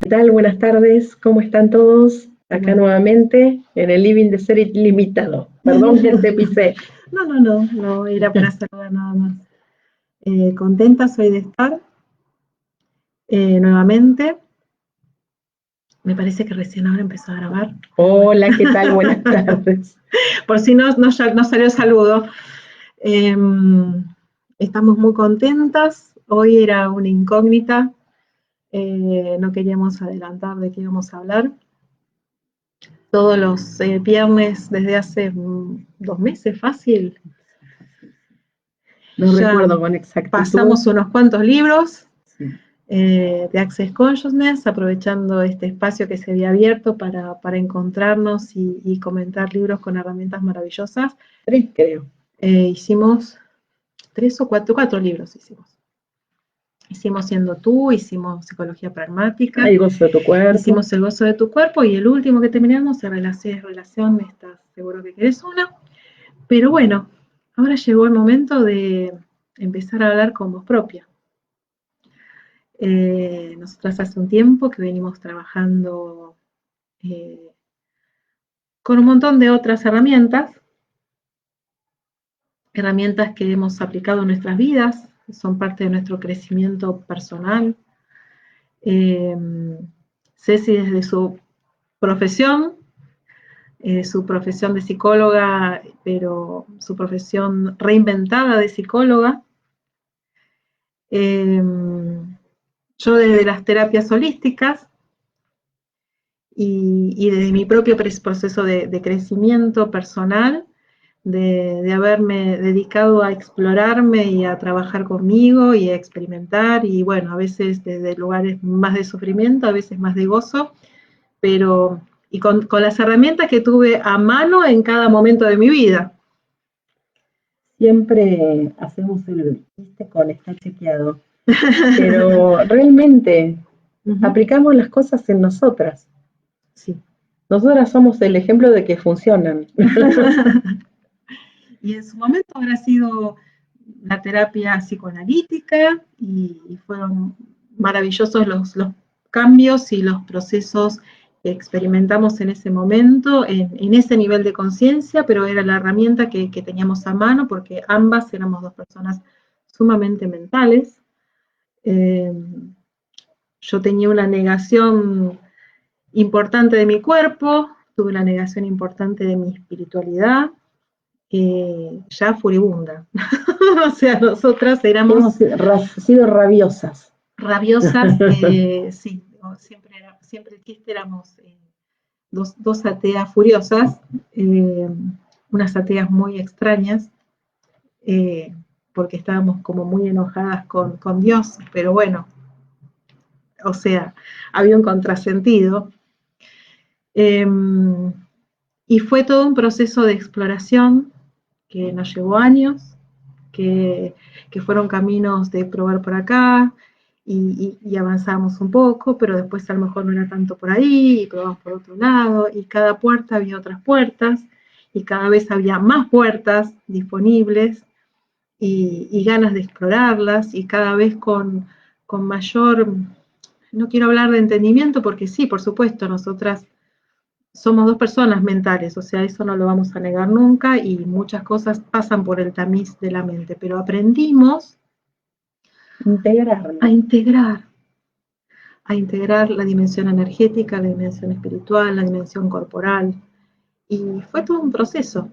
tal? Buenas tardes, ¿cómo están todos? Acá nuevamente en el living de Ser Ilimitado. Perdón que te pisé. No, era para saludar nada más. Contenta soy de estar nuevamente. Me parece que recién ahora empezó a grabar. Hola, ¿qué tal? Buenas tardes. Por si no salió el saludo. Estamos muy contentas. Hoy era una incógnita. No queríamos adelantar de qué íbamos a hablar. Todos los viernes desde hace 2 meses, fácil. No recuerdo con exactitud. Pasamos unos cuantos libros de Access Consciousness, aprovechando este espacio que se había abierto para encontrarnos y comentar libros con herramientas maravillosas. 3, creo. Hicimos 3 o 4 libros hicimos. Hicimos Siendo Tú, hicimos Psicología Pragmática. El gozo de tu cuerpo. Hicimos El gozo de tu cuerpo y el último que terminamos es Relación, ¿estás seguro que querés una? Pero bueno, ahora llegó el momento de empezar a hablar con voz propia. Nosotras hace un tiempo que venimos trabajando con un montón de otras herramientas que hemos aplicado en nuestras vidas, son parte de nuestro crecimiento personal. Ceci desde su profesión de psicóloga, pero su profesión reinventada de psicóloga. Yo desde las terapias holísticas y desde mi propio proceso de crecimiento personal, de haberme dedicado a explorarme y a trabajar conmigo y a experimentar, y bueno, a veces desde lugares más de sufrimiento, a veces más de gozo, pero y con las herramientas que tuve a mano en cada momento de mi vida. Siempre hacemos el chiste con está chequeado, pero realmente aplicamos las cosas en nosotras. Sí. Nosotras somos el ejemplo de que funcionan. Y en su momento habrá sido la terapia psicoanalítica y fueron maravillosos los cambios y los procesos que experimentamos en ese momento, en ese nivel de conciencia, pero era la herramienta que teníamos a mano porque ambas éramos 2 personas sumamente mentales. Yo tenía una negación importante de mi cuerpo, tuve una negación importante de mi espiritualidad, ya furibunda. O sea, nosotras éramos... Hemos sido rabiosas. Rabiosas, sí, siempre el chiste éramos dos ateas furiosas, unas ateas muy extrañas, porque estábamos como muy enojadas con Dios, pero bueno, o sea, había un contrasentido. Y fue todo un proceso de exploración que nos llevó años, que fueron caminos de probar por acá y avanzamos un poco, pero después a lo mejor no era tanto por ahí, y probamos por otro lado, y cada puerta había otras puertas, y cada vez había más puertas disponibles, y ganas de explorarlas, y cada vez con mayor, no quiero hablar de entendimiento, porque sí, por supuesto, nosotras somos 2 personas mentales, o sea, eso no lo vamos a negar nunca y muchas cosas pasan por el tamiz de la mente, pero aprendimos a integrar la dimensión energética, la dimensión espiritual, la dimensión corporal, y fue todo un proceso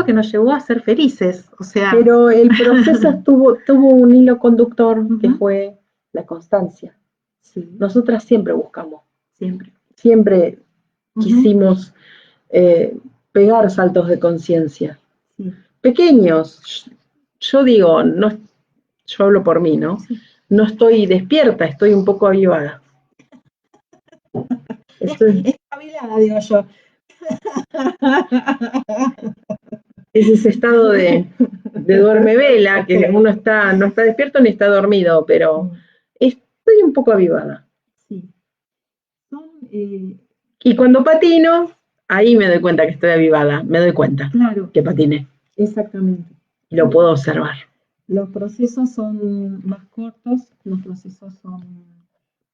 que nos llevó a ser felices, o sea... Pero el proceso tuvo un hilo conductor que fue la constancia. Sí. Nosotras siempre buscamos. Siempre quisimos pegar saltos de conciencia. Sí. Pequeños. Yo digo, no, yo hablo por mí, ¿no? Sí. No estoy despierta, estoy un poco avivada. Espabilada, digo yo. Es ese estado de duerme vela, que uno no está despierto ni está dormido, pero estoy un poco avivada. Sí. Y cuando patino, ahí me doy cuenta que estoy avivada, me doy cuenta que patiné. Exactamente. Y lo puedo observar. Los procesos son más cortos, los procesos son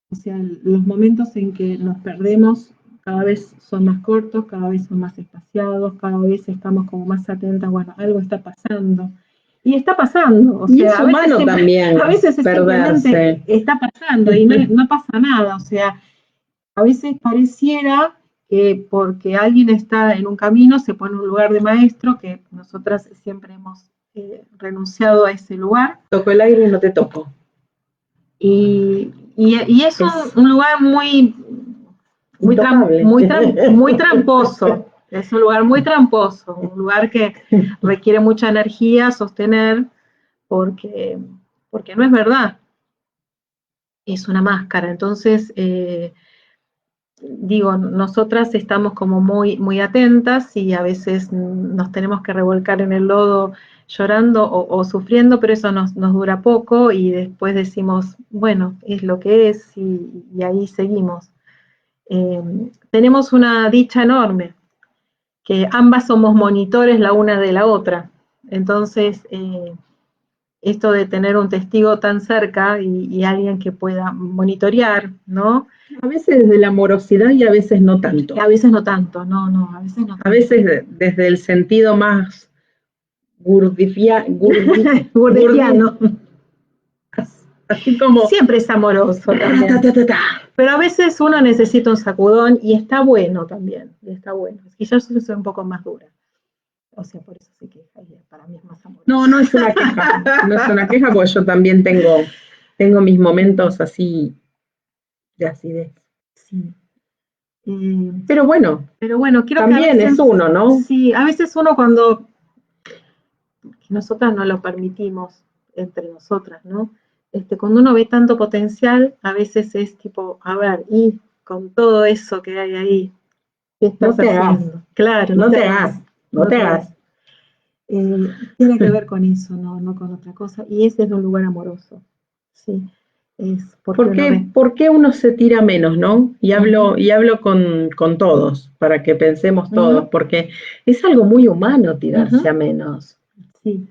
O sea, los momentos en que nos perdemos cada vez son más cortos, cada vez son más espaciados, cada vez estamos como más atentas, bueno, algo está pasando. Y está pasando, o Y sea, es humano también a veces perderse. simplemente está pasando y no pasa nada, o sea, a veces pareciera que porque alguien está en un camino se pone en un lugar de maestro, que nosotras siempre hemos renunciado a ese lugar. Toco el aire y no te toco. Y es un lugar muy tramposo. Es un lugar muy tramposo, un lugar que requiere mucha energía sostener porque no es verdad. Es una máscara. Entonces, digo, nosotras estamos como muy atentas y a veces nos tenemos que revolcar en el lodo llorando o sufriendo, pero eso nos dura poco y después decimos, bueno, es lo que es y ahí seguimos. Tenemos una dicha enorme, que ambas somos monitores la una de la otra. Entonces, esto de tener un testigo tan cerca y alguien que pueda monitorear, ¿no? A veces desde la amorosidad y a veces no tanto. A veces no tanto, no, a veces no tanto. A veces desde el sentido más gurdifiano. Así como... Siempre es amoroso también. Pero a veces uno necesita un sacudón y está bueno también, y está bueno. Quizás yo soy un poco más dura. O sea, por eso se queja, y para mí es más amoroso. No es una queja, no es una queja porque yo también tengo mis momentos así de acidez. Sí. Pero bueno, creo también que a veces, es uno, ¿no? Sí, a veces uno cuando nosotras no lo permitimos entre nosotras, ¿no? Cuando uno ve tanto potencial, a veces es tipo, a ver, y con todo eso que hay ahí, ¿qué estás haciendo? Claro, no te hagas. Tiene que ver con eso, no con otra cosa, y es desde un lugar amoroso, sí. ¿Por qué uno se tira menos, no? Y hablo con todos, para que pensemos todos, porque es algo muy humano tirarse a menos. Sí.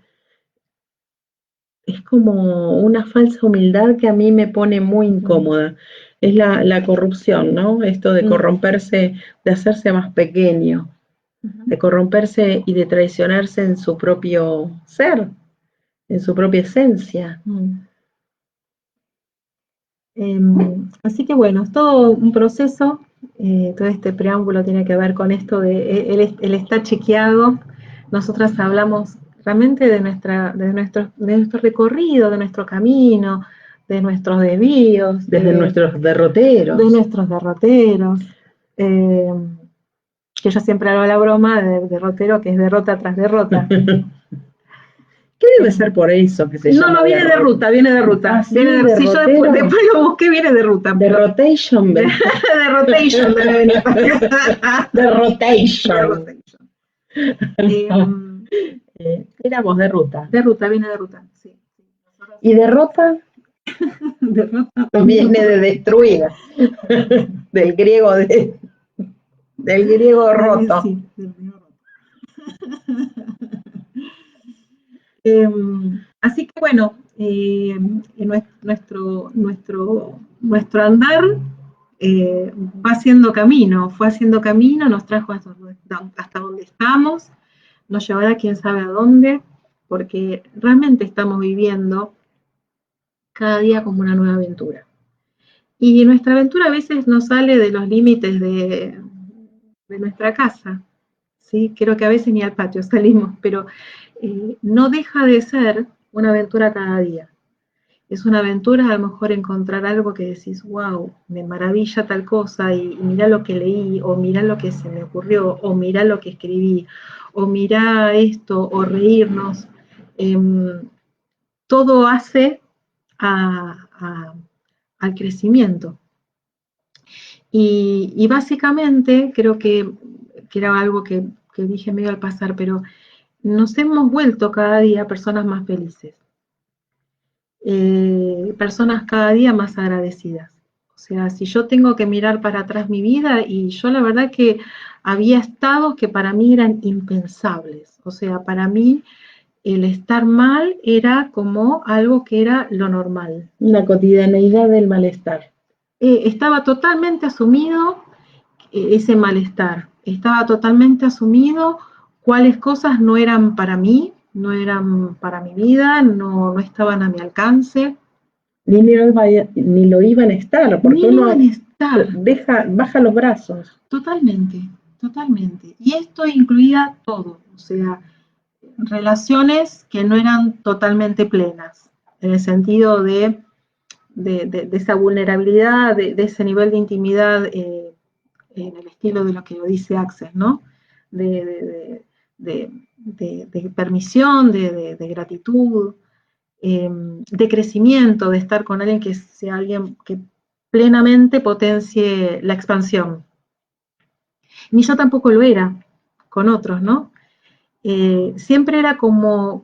Es como una falsa humildad que a mí me pone muy incómoda. Es la corrupción, ¿no? Esto de corromperse, de hacerse más pequeño, de corromperse y de traicionarse en su propio ser, en su propia esencia. Así que bueno, es todo un proceso, todo este preámbulo tiene que ver con esto de él está chequeado. Nosotras hablamos realmente de nuestro recorrido, de nuestro camino, de nuestros desvíos, desde nuestros derroteros. De nuestros derroteros. Que yo siempre hago la broma de derrotero, que es derrota tras derrota. ¿Qué debe ser por eso que se llama? No, viene de ruta. Viene de, sí, yo después lo busqué, viene de ruta. De rotation. De rotation debe venir. De rotation. Éramos de ruta. De ruta, viene de ruta, sí. ¿Y derrota? Derrota. Viene de destruir. Del griego roto. Sí, del griego roto. Así que bueno, nuestro andar va haciendo camino, fue haciendo camino, nos trajo hasta donde estamos, nos llevará quién sabe a dónde, porque realmente estamos viviendo cada día como una nueva aventura. Y nuestra aventura a veces no sale de los límites de nuestra casa, ¿sí? Creo que a veces ni al patio salimos, pero no deja de ser una aventura cada día. Es una aventura a lo mejor encontrar algo que decís, wow, me maravilla tal cosa, y mirá lo que leí, o mirá lo que se me ocurrió, o mirá lo que escribí, o mirá esto, o reírnos. Todo hace al crecimiento. Y básicamente creo que era algo que dije medio al pasar, pero nos hemos vuelto cada día personas más felices, personas cada día más agradecidas. O sea, si yo tengo que mirar para atrás mi vida, y yo la verdad que había estados que para mí eran impensables. O sea, para mí el estar mal era como algo que era lo normal. La cotidianeidad del malestar. estaba totalmente asumido ese malestar, estaba totalmente asumido cuáles cosas no eran para mí, no eran para mi vida, no estaban a mi alcance. Ni lo iban a estar, porque Ni iban uno a estar. baja los brazos. Totalmente, totalmente. Y esto incluía todo, o sea, relaciones que no eran totalmente plenas, en el sentido de esa vulnerabilidad, de ese nivel de intimidad en el estilo de lo que lo dice Axel, ¿no? De, de permisión, de gratitud, de crecimiento, de estar con alguien que sea alguien que plenamente potencie la expansión. Ni yo tampoco lo era con otros, ¿no? Siempre era como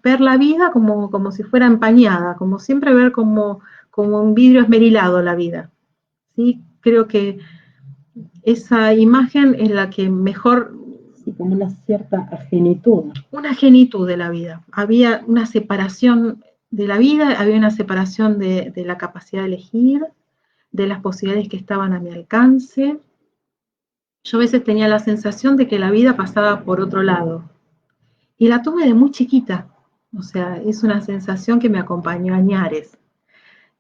ver la vida como si fuera empañada, como siempre ver como un vidrio esmerilado la vida. ¿Sí? Creo que esa imagen es la que mejor... Sí, como una cierta agenitud. Una genitud de la vida. Había una separación de la vida, había una separación de la capacidad de elegir, de las posibilidades que estaban a mi alcance. Yo a veces tenía la sensación de que la vida pasaba por otro lado. Y la tuve de muy chiquita. O sea, es una sensación que me acompañó a Ñares.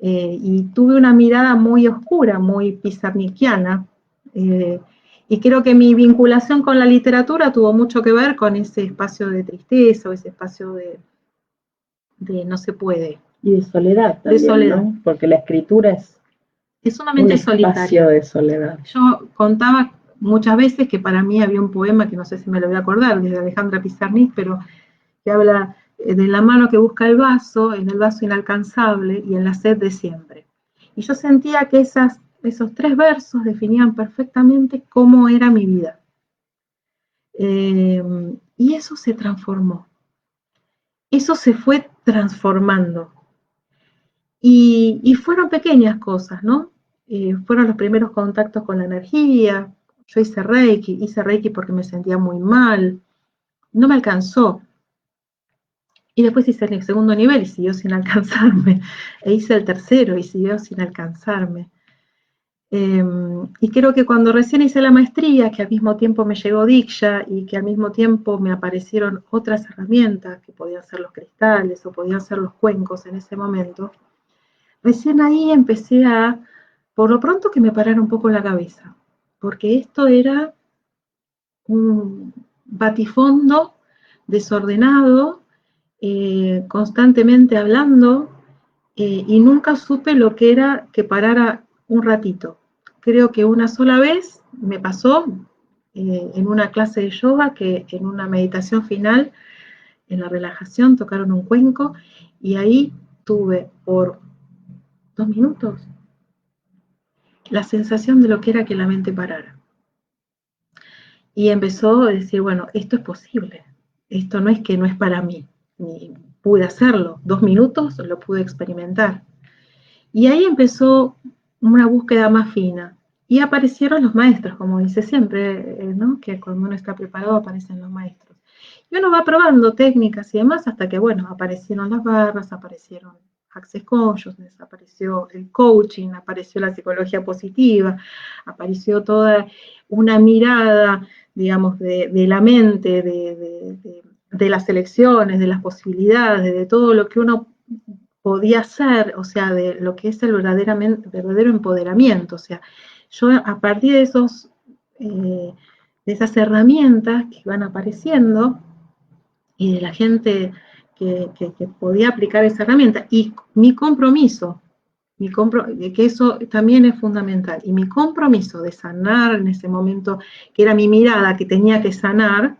Y tuve una mirada muy oscura, muy pizarnikiana. Y creo que mi vinculación con la literatura tuvo mucho que ver con ese espacio de tristeza, o ese espacio de no se puede. Y de soledad también, de soledad. ¿no? Porque la escritura es sumamente un espacio solitaria. de soledad. Yo contaba muchas veces que para mí había un poema que no sé si me lo voy a acordar, de Alejandra Pizarnik, pero que habla de la mano que busca el vaso, en el vaso inalcanzable y en la sed de siempre. Y yo sentía que esos 3 versos definían perfectamente cómo era mi vida. Y eso se transformó. Eso se fue transformando. Y fueron pequeñas cosas, ¿no? Fueron los primeros contactos con la energía. Yo hice Reiki porque me sentía muy mal. No me alcanzó. Y después hice el segundo nivel y siguió sin alcanzarme. E hice el tercero y siguió sin alcanzarme. Y creo que cuando recién hice la maestría, que al mismo tiempo me llegó Diksha y que al mismo tiempo me aparecieron otras herramientas, que podían ser los cristales o podían ser los cuencos en ese momento, recién ahí empecé a, por lo pronto, que me parara un poco la cabeza, porque esto era un batifondo desordenado, constantemente hablando, y nunca supe lo que era que parara un ratito. Creo que una sola vez me pasó en una clase de yoga que en una meditación final, en la relajación, tocaron un cuenco y ahí tuve por 2 minutos la sensación de lo que era que la mente parara. Y empezó a decir, bueno, esto es posible, esto no es que no es para mí, ni pude hacerlo, 2 minutos lo pude experimentar. Y ahí empezó una búsqueda más fina. Y aparecieron los maestros, como dice siempre, ¿no? Que cuando uno está preparado aparecen los maestros. Y uno va probando técnicas y demás hasta que, bueno, aparecieron las barras, aparecieron Access Consciousness, apareció el coaching, apareció la psicología positiva, apareció toda una mirada, digamos, de la mente, de las elecciones, de las posibilidades, de todo lo que uno podía hacer, o sea, de lo que es el verdadero empoderamiento. O sea, yo a partir de de esas herramientas que van apareciendo y de la gente que podía aplicar esa herramienta y mi compromiso, que eso también es fundamental, y mi compromiso de sanar en ese momento, que era mi mirada que tenía que sanar,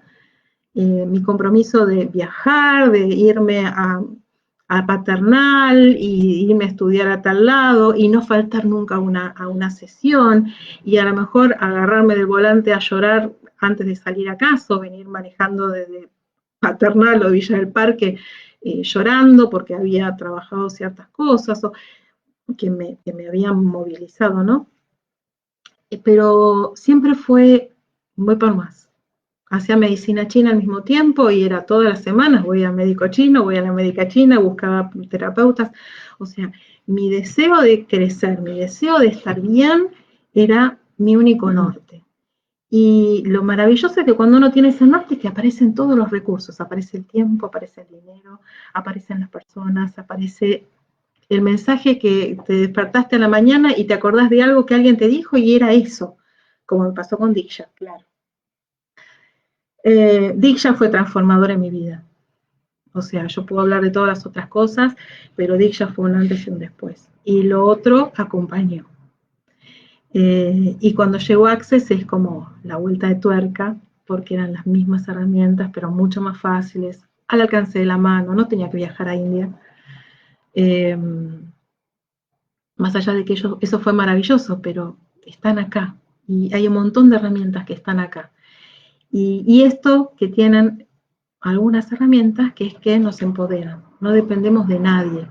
mi compromiso de viajar, de irme a Paternal y irme a estudiar a tal lado y no faltar nunca a una sesión y a lo mejor agarrarme del volante a llorar antes de salir a casa o venir manejando desde Paternal o Villa del Parque llorando porque había trabajado ciertas cosas o que me habían movilizado, ¿no? Pero siempre fue, voy por más, hacía medicina china al mismo tiempo y era todas las semanas, voy al médico chino, voy a la médica china, buscaba terapeutas. O sea, mi deseo de crecer, mi deseo de estar bien era mi único norte. Y lo maravilloso es que cuando uno tiene ese norte, que aparecen todos los recursos, aparece el tiempo, aparece el dinero, aparecen las personas, aparece el mensaje que te despertaste a la mañana y te acordás de algo que alguien te dijo y era eso, como me pasó con Diksha, claro. Diksha fue transformador en mi vida. O sea, yo puedo hablar de todas las otras cosas, pero Diksha fue un antes y un después. Y lo otro acompañó. Y cuando llegó Access es como la vuelta de tuerca, porque eran las mismas herramientas, pero mucho más fáciles, al alcance de la mano, no tenía que viajar a India. Más allá de que eso fue maravilloso, pero están acá. Y hay un montón de herramientas que están acá. Y esto que tienen algunas herramientas que es que nos empoderan. No dependemos de nadie.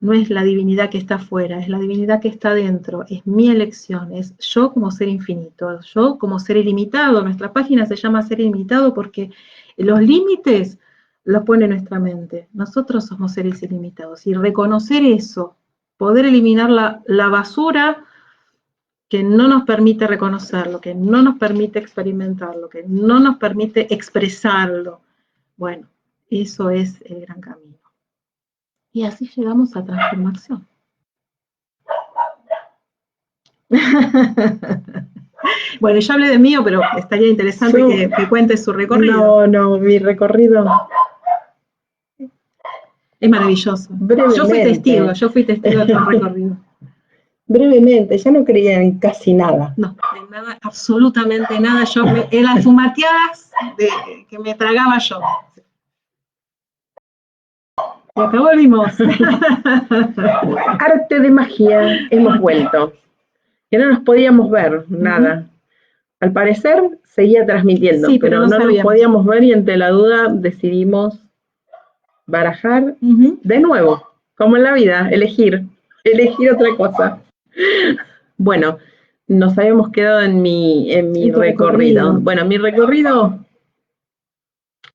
No es la divinidad que está afuera, es la divinidad que está dentro. Es mi elección, es yo como ser infinito, yo como ser ilimitado. Nuestra página se llama Ser Ilimitado porque los límites los pone nuestra mente. Nosotros somos seres ilimitados. Y reconocer eso, poder eliminar la basura que no nos permite reconocerlo, que no nos permite experimentarlo, que no nos permite expresarlo. Bueno, eso es el gran camino. Y así llegamos a transformación. Bueno, yo hablé de mío, pero estaría interesante que cuentes su recorrido. No, mi recorrido es maravilloso. Yo fui testigo de tu recorrido. Brevemente, ya no creía en casi nada. No, en nada, absolutamente nada. Yo en las fumateadas que me tragaba yo. Y acá volvimos. Arte de magia, hemos vuelto. Que no nos podíamos ver, nada. Al parecer seguía transmitiendo, sí, pero no nos podíamos ver y ante la duda decidimos barajar de nuevo, como en la vida, elegir otra cosa. Bueno, nos habíamos quedado en mi recorrido. Bueno, mi recorrido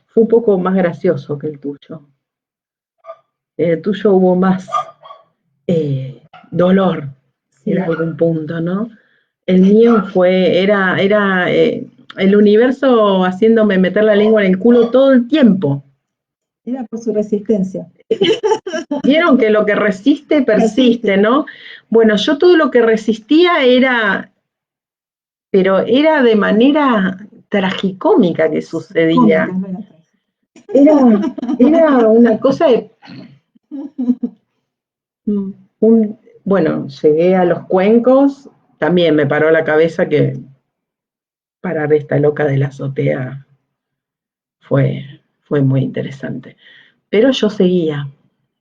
fue un poco más gracioso que el tuyo. En el tuyo hubo más dolor en algún punto, ¿no? El mío era el universo haciéndome meter la lengua en el culo todo el tiempo. Era por su resistencia. Vieron que lo que resiste, persiste, ¿no? Bueno, yo todo lo que resistía pero era de manera tragicómica que sucedía. Era una cosa de... Bueno, llegué a los cuencos, también me paró la cabeza que parar esta loca de la azotea fue muy interesante. Pero yo seguía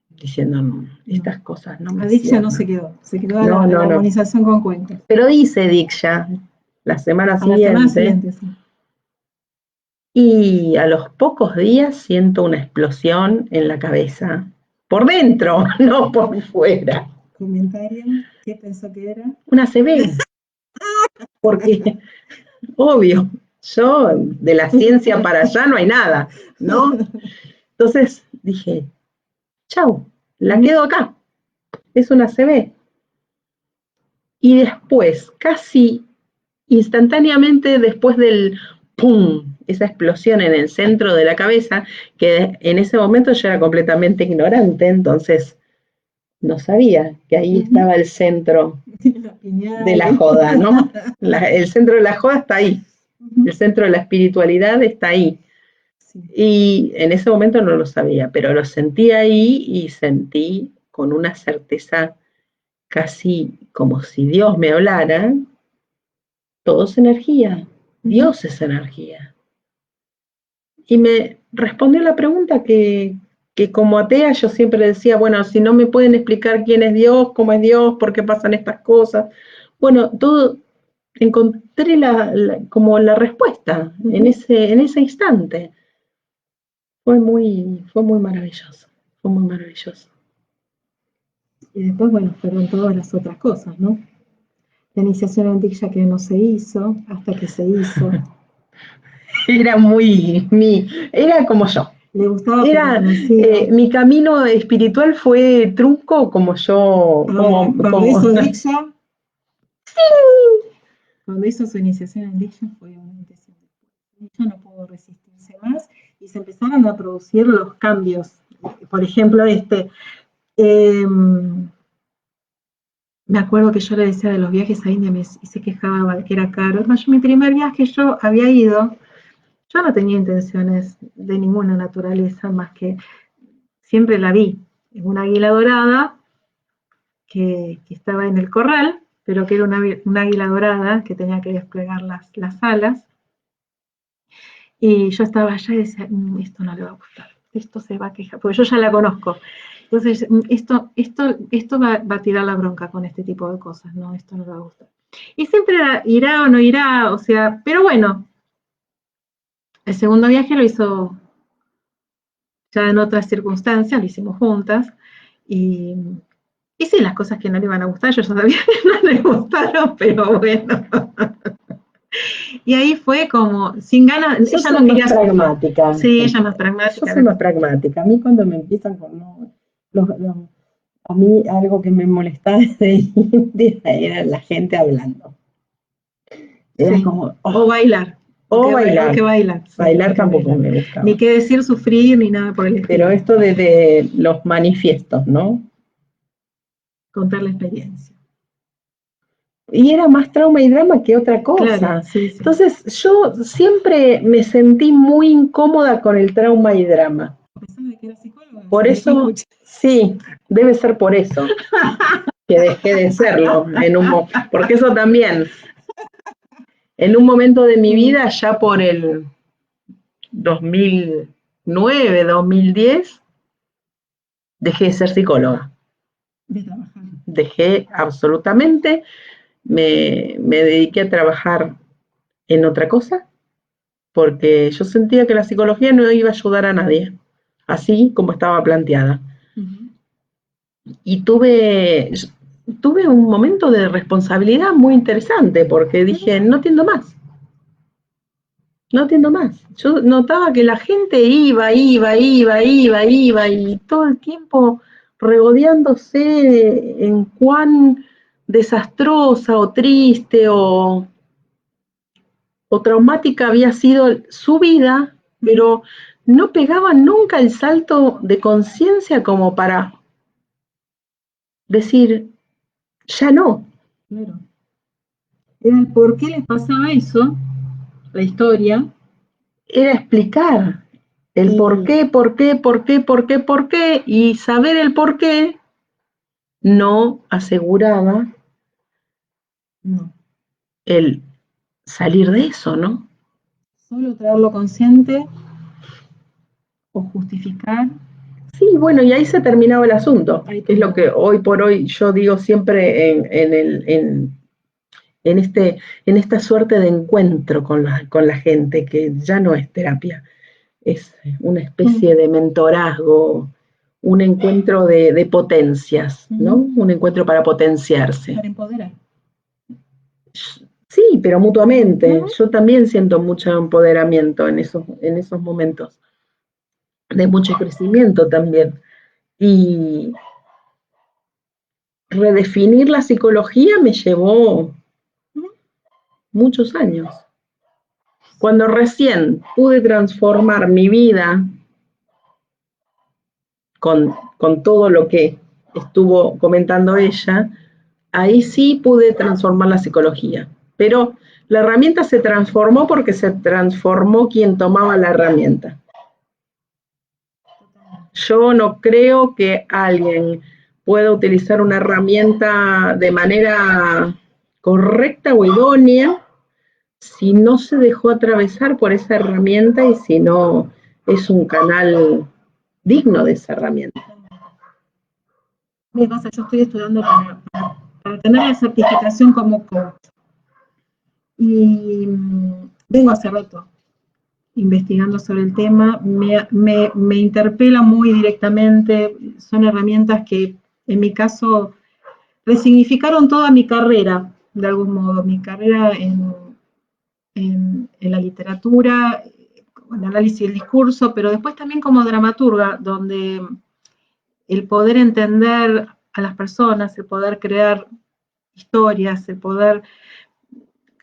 diciendo, estas cosas no me Diksha no se quedó a la armonización con cuencos. Pero dice Diksha la semana siguiente. Sí. Y a los pocos días siento una explosión en la cabeza. Por dentro, no por fuera. ¿Comentario? ¿Qué pensó que era? Una ACV. Porque, obvio, yo de la ciencia para allá no hay nada, ¿no? Entonces dije, chau, la quedo acá. Es una ACV. Y después, casi instantáneamente después del ¡pum!, esa explosión en el centro de la cabeza, que en ese momento yo era completamente ignorante, entonces no sabía que ahí estaba el centro de la joda, ¿no? El centro de la joda está ahí, el centro de la espiritualidad está ahí. Y en ese momento no lo sabía, pero lo sentí ahí y sentí con una certeza casi como si Dios me hablara. Todo es energía, Dios es energía. Y me respondió la pregunta que como atea yo siempre decía, bueno, si no me pueden explicar quién es Dios, cómo es Dios, por qué pasan estas cosas. Bueno, todo, encontré como la respuesta en ese instante. Fue muy maravilloso, fue muy maravilloso. Y después, bueno, fueron todas las otras cosas, ¿no? La iniciación en Diksha que no se hizo, hasta que se hizo. era era como yo. Le gustaba, Era, mi camino espiritual fue trunco como yo, cuando hizo Diksha, cuando hizo su iniciación en Diksha fue una intención. Diksha no pudo resistirse más y se empezaron a producir los cambios. Por ejemplo, me acuerdo que yo le decía de los viajes a India y se quejaba que era caro. Mi primer viaje yo había ido, yo no tenía intenciones de ninguna naturaleza más que siempre la vi en una águila dorada que estaba en el corral, pero que era una águila dorada que tenía que desplegar las alas. Y yo estaba allá y decía, esto no le va a gustar, esto se va a quejar, porque yo ya la conozco. Entonces, esto va a tirar la bronca con este tipo de cosas, ¿no? Esto no le va a gustar. Y siempre irá o no irá, o sea, pero bueno, el segundo viaje lo hizo ya en otras circunstancias, lo hicimos juntas, y sí, las cosas que no le iban a gustar, yo ya sabía que no le gustaron, pero bueno. Y ahí fue como, sin ganas, ella no quería ser pragmática. Sí, ella más pragmática. Yo soy más pragmática. A mí cuando me empiezan con a mí algo que me molestaba de India era la gente hablando. Era como, o bailar. O bailar. Que bailar. Bailar tampoco me gustaba. Ni qué decir sufrir, ni nada por el estilo. Pero esto de los manifiestos, ¿no? Contar la experiencia. Y era más trauma y drama que otra cosa. Claro, sí. Entonces yo siempre me sentí muy incómoda con el trauma y drama. ¿Pensaba que era psicóloga? Por eso, sí, debe ser por eso que dejé de serlo porque eso también, en un momento de mi vida, ya por el 2009, 2010, dejé de ser psicóloga. De trabajar. Dejé absolutamente, me dediqué a trabajar en otra cosa, porque yo sentía que la psicología no iba a ayudar a nadie, así como estaba planteada. Y tuve un momento de responsabilidad muy interesante, porque dije, no entiendo más. Yo notaba que la gente iba, y todo el tiempo regodeándose en cuán desastrosa o triste o traumática había sido su vida, pero no pegaban nunca el salto de conciencia como para decir, ya no. Claro. Era el por qué les pasaba eso, la historia. Era explicar el por qué, y saber el por qué no aseguraba el salir de eso, ¿no? Solo traerlo consciente o justificar. Sí, bueno, y ahí se terminaba el asunto. Es lo que hoy por hoy yo digo siempre en esta suerte de encuentro con la gente, que ya no es terapia, es una especie de mentorazgo, un encuentro de potencias, ¿no? Un encuentro para potenciarse. Para empoderar. Sí, pero mutuamente. Yo también siento mucho empoderamiento en esos momentos, de mucho crecimiento también. Y redefinir la psicología me llevó muchos años. Cuando recién pude transformar mi vida con todo lo que estuvo comentando ella, ahí sí pude transformar la psicología. Pero la herramienta se transformó porque se transformó quien tomaba la herramienta. Yo no creo que alguien pueda utilizar una herramienta de manera correcta o idónea si no se dejó atravesar por esa herramienta y si no es un canal digno de esa herramienta. Yo estoy estudiando para tener la certificación como coach. Y vengo hace rato investigando sobre el tema, me interpela muy directamente, son herramientas que en mi caso resignificaron toda mi carrera, de algún modo, mi carrera en la literatura, bueno, análisis del discurso, pero después también como dramaturga, donde el poder entender a las personas, el poder crear historias, el poder,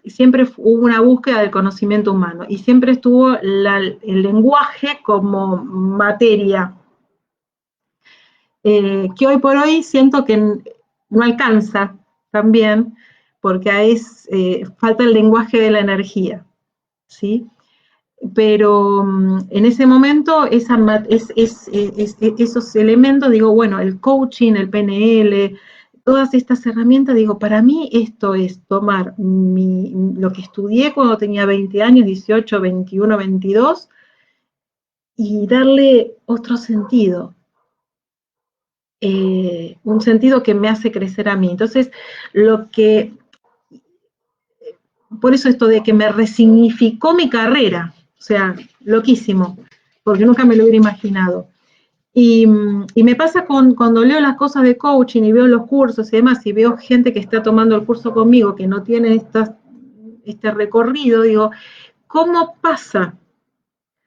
siempre hubo una búsqueda del conocimiento humano y siempre estuvo el lenguaje como materia, que hoy por hoy siento que no alcanza también, porque falta el lenguaje de la energía, ¿sí? Pero en ese momento esos elementos, digo, bueno, el coaching, el PNL, todas estas herramientas, digo, para mí esto es tomar lo que estudié cuando tenía 20 años, 18, 21, 22, y darle otro sentido, un sentido que me hace crecer a mí. Entonces, por eso esto de que me resignificó mi carrera, o sea, loquísimo, porque nunca me lo hubiera imaginado. Y me pasa cuando leo las cosas de coaching y veo los cursos y demás, y veo gente que está tomando el curso conmigo, que no tiene este recorrido, digo, ¿cómo pasa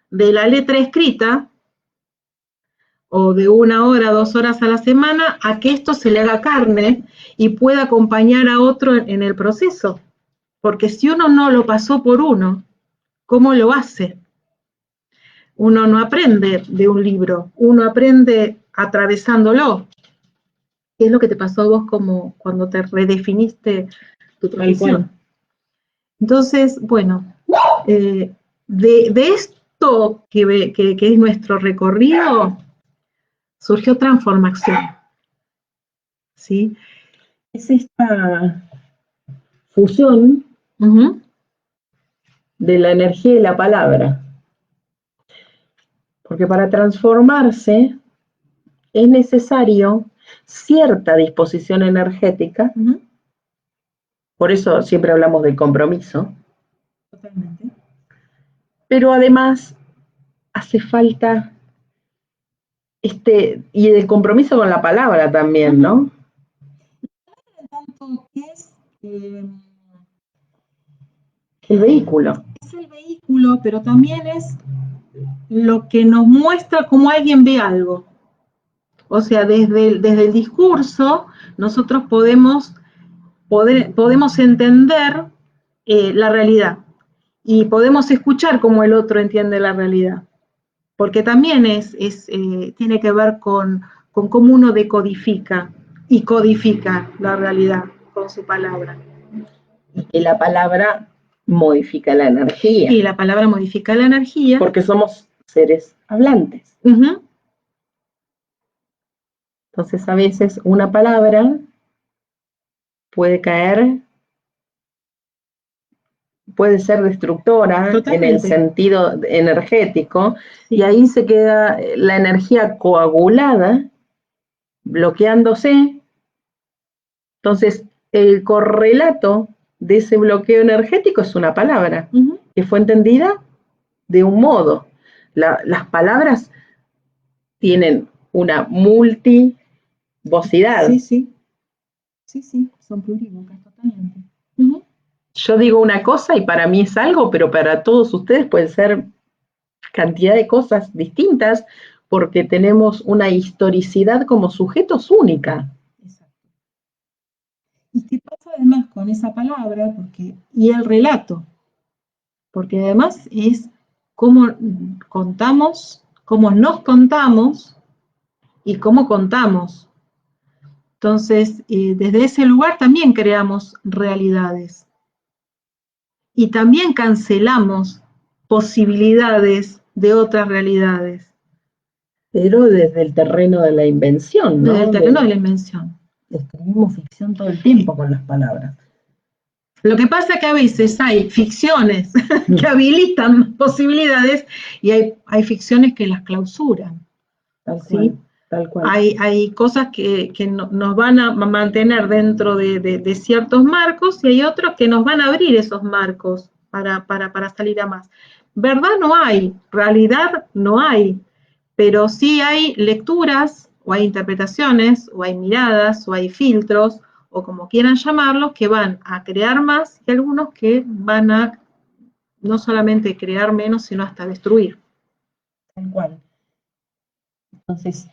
de la letra escrita, o de 1 hora, 2 horas a la semana, a que esto se le haga carne y pueda acompañar a otro en el proceso? Porque si uno no lo pasó por uno, ¿cómo lo hace? Uno no aprende de un libro, uno aprende atravesándolo. ¿Qué es lo que te pasó a vos como cuando te redefiniste tu profesión? Entonces, bueno, de esto que es nuestro recorrido, surgió transformación, ¿sí? Es esta fusión de la energía y la palabra. Porque para transformarse es necesario cierta disposición energética. Por eso siempre hablamos del compromiso. Totalmente. Pero además hace falta y el compromiso con la palabra también, ¿no? Tanto que es el vehículo. Es el vehículo, pero también es lo que nos muestra cómo alguien ve algo. O sea, desde el discurso nosotros podemos entender la realidad y podemos escuchar cómo el otro entiende la realidad. Porque también tiene que ver con cómo uno decodifica y codifica la realidad con su palabra. Y la palabra modifica la energía. Y la palabra modifica la energía. Porque somos seres hablantes. Entonces a veces una palabra puede ser destructora. Totalmente. En el sentido energético, sí. Y ahí se queda la energía coagulada, bloqueándose. Entonces, el correlato de ese bloqueo energético es una palabra, que fue entendida de un modo. Las palabras tienen una multivocidad. Sí, son plurívocas totalmente. Yo digo una cosa y para mí es algo, pero para todos ustedes puede ser cantidad de cosas distintas porque tenemos una historicidad como sujetos única. Exacto. ¿Y qué pasa además con esa palabra? Y el relato, porque además es cómo contamos, cómo nos contamos y cómo contamos. Entonces, desde ese lugar también creamos realidades. Y también cancelamos posibilidades de otras realidades. Pero desde el terreno de la invención, ¿no? Desde el terreno de la invención. Escribimos ficción todo el tiempo con las palabras. Lo que pasa es que a veces hay ficciones que habilitan posibilidades y hay ficciones que las clausuran. Tal ¿sí? cual, tal cual. Hay cosas que nos van a mantener dentro de ciertos marcos y hay otros que nos van a abrir esos marcos para salir a más. Verdad no hay, realidad no hay, pero sí hay lecturas, o hay interpretaciones, o hay miradas, o hay filtros, o como quieran llamarlos, que van a crear más y algunos que van a no solamente crear menos, sino hasta destruir. Tal cual. Entonces,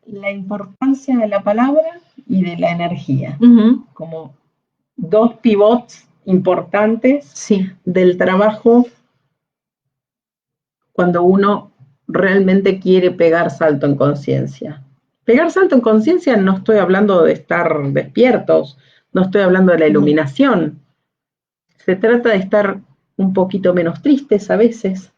la importancia de la palabra y de la energía, como dos pivots importantes del trabajo cuando uno realmente quiere pegar salto en conciencia. Pegar salto en conciencia no estoy hablando de estar despiertos, no estoy hablando de la iluminación. Se trata de estar un poquito menos tristes a veces,